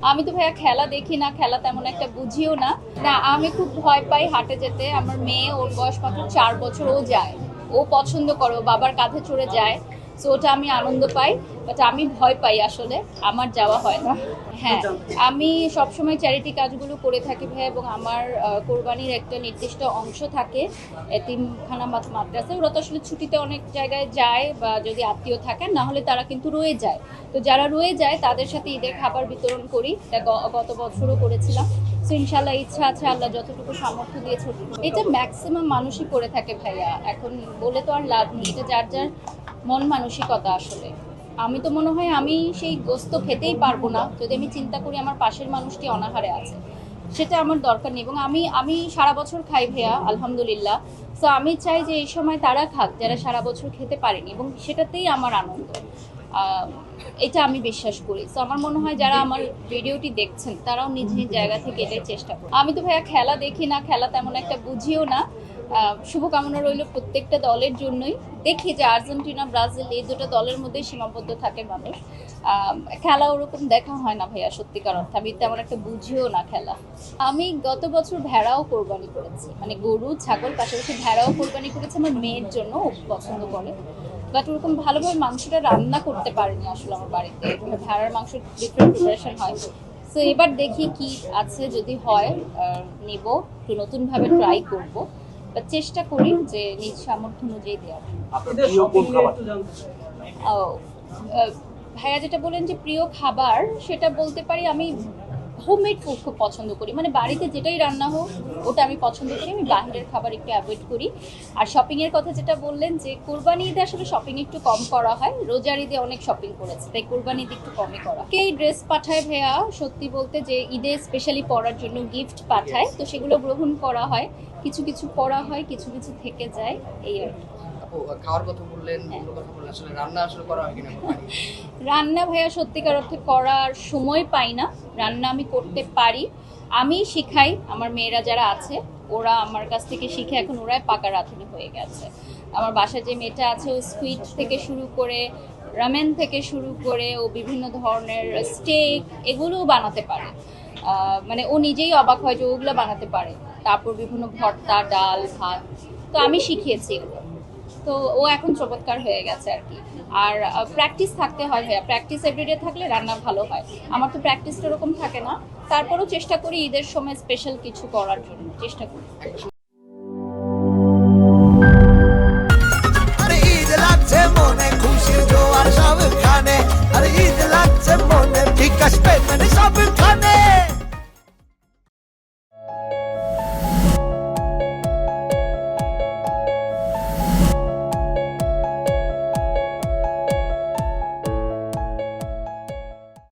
আমি তো ভাইয়া খেলা দেখি না, খেলা তেমন একটা বুঝিও না। না, আমি খুব ভয় পাই হাঁটে যেতে। আমার মেয়ে, ওর বয়স মাত্র 4 বছর, ও যায়, ও পছন্দ করে, ও বাবার কাঁধে চড়ে যায়। সো ওটা আমি আনন্দ পাই, বাট আমি ভয় পাই আসলে, আমার যাওয়া হয় না। হ্যাঁ, আমি সবসময় চ্যারিটি কাজগুলো করে থাকি ভাইয়া, এবং আমার কোরবানির একটা নির্দিষ্ট অংশ থাকে এতিমখানা মাদ্রাসায়। ওরা তো আসলে ছুটিতে অনেক জায়গায় যায়, বা যদি আত্মীয় থাকেন, না হলে তারা কিন্তু রয়ে যায়। তো যারা রয়ে যায় তাদের সাথে ঈদের খাবার বিতরণ করি, এটা গত বছরও করেছিলাম। তো ইনশাল্লাহ ইচ্ছা আছে, আল্লাহ যতটুকু সামর্থ্য দিয়েছে। এটা ম্যাক্সিমাম মানুষই করে থাকে ভাইয়া, এখন বলে তো আর লাভ নেই, এটা যার যার মন মানসিকতা আসলে। আমি তো মনে হয় আমি সেই গোস্ত খেতেই পারবো না যদি আমি চিন্তা করি আমার পাশের মানুষটি অনাহারে আছে, সেটা আমার দরকার নেই। এবং আমি আমি সারা বছর খাই ভাইয়া, আলহামদুলিল্লাহ। সো আমি চাই যে এই সময় তারা খাক যারা সারা বছর খেতে পারেনি, এবং সেটাতেই আমার আনন্দ। এটা আমি বিশ্বাস করি। সো আমার মনে হয় যারা আমার ভিডিওটি দেখছেন তারাও নিজ নিজ জায়গা থেকে এটাই চেষ্টা করি। আমি তো ভাইয়া খেলা দেখি না, খেলা তেমন একটা বুঝিও না। শুভকামনা রইল প্রত্যেকটা দলের জন্যই। দেখি যে আর্জেন্টিনা ব্রাজিল এই দুটো দলের মধ্যেই সীমাবদ্ধ থাকে মানুষ। খেলা ওরকম দেখা হয় না ভাইয়া, সত্যিকার অর্থে আমি তেমন একটা বুঝিও না খেলা। আমি গত বছর ভেড়াও কোরবানি করেছি, মানে গরু ছাগল পাশাপাশি ভেড়াও কোরবানি করেছি আমার মেয়ের জন্য, ও পছন্দ করে। বাট ওরকম ভালোভাবে মাংসটা রান্না করতে পারিনি আসলে আমার বাড়িতে, ভেড়ার মাংস ডিফারেন্ট প্রিপারেশন হয়। সো এবার দেখি কি আছে, যদি হয় নেব, একটু নতুনভাবে ট্রাই করব, বা চেষ্টা করি যে নিজ সামর্থ্য অনুযায়ী দেওয়ার। ও, ভাইয়া যেটা বলেন যে প্রিয় খাবার, সেটা বলতে পারি আমি হোমমেড ফুড খুব পছন্দ করি, মানে বাড়িতে যেটাই রান্না হোক ওটা আমি পছন্দ করি। আমি বাইরের খাবার একটু অ্যাভয়েড করি। আর শপিংয়ের কথা যেটা বললেন, যে কোরবানি ঈদে আসলে শপিং একটু কম করা হয়, রোজার ঈদে অনেক শপিং করেছে, তাই কোরবানি ঈদে একটু কমই করা। কে ড্রেস পাঠায় ভাইয়া, সত্যি বলতে যে ঈদে স্পেশালি পরার জন্য গিফট পাঠায়, তো সেগুলো গ্রহণ করা হয়, কিছু কিছু পরা হয়, কিছু কিছু থেকে যায়, এই আর কি। খাওয়ার কথা বললেন, কথা বললেন, আসলে রান্না আসলে করা হয় কিনা? রান্না ভাইয়া সত্যিকার অর্থে করার সময় পাই না। রান্না আমি করতে পারি, আমি শিখাই, আমার মেয়েরা যারা আছে ওরা আমার কাছ থেকে শিখে, এখন ওরাই পাকা রাঁধুনি হয়ে গেছে। আমার বাসায় যে মেয়েটা আছে, ও স্কুইড থেকে শুরু করে, রামেন থেকে শুরু করে, ও বিভিন্ন ধরনের স্টেক এগুলোও বানাতে পারে। মানে ও নিজেই অবাক হয় যে ওগুলো বানাতে পারে। তারপর বিভিন্ন ভর্তা, ডাল, ভাত, তো আমি শিখিয়েছি এগুলো। তো ও এখন চমৎকার হয়ে গেছে আর কি। আর প্র্যাকটিস থাকতে হয় ভাইয়া, প্র্যাকটিস এভরিডে থাকলে রান্না ভালো হয়। আমার তো প্র্যাকটিসটা ওরকম থাকে না, তারপরেও চেষ্টা করি ঈদের সময় স্পেশাল কিছু করার জন্য চেষ্টা করি।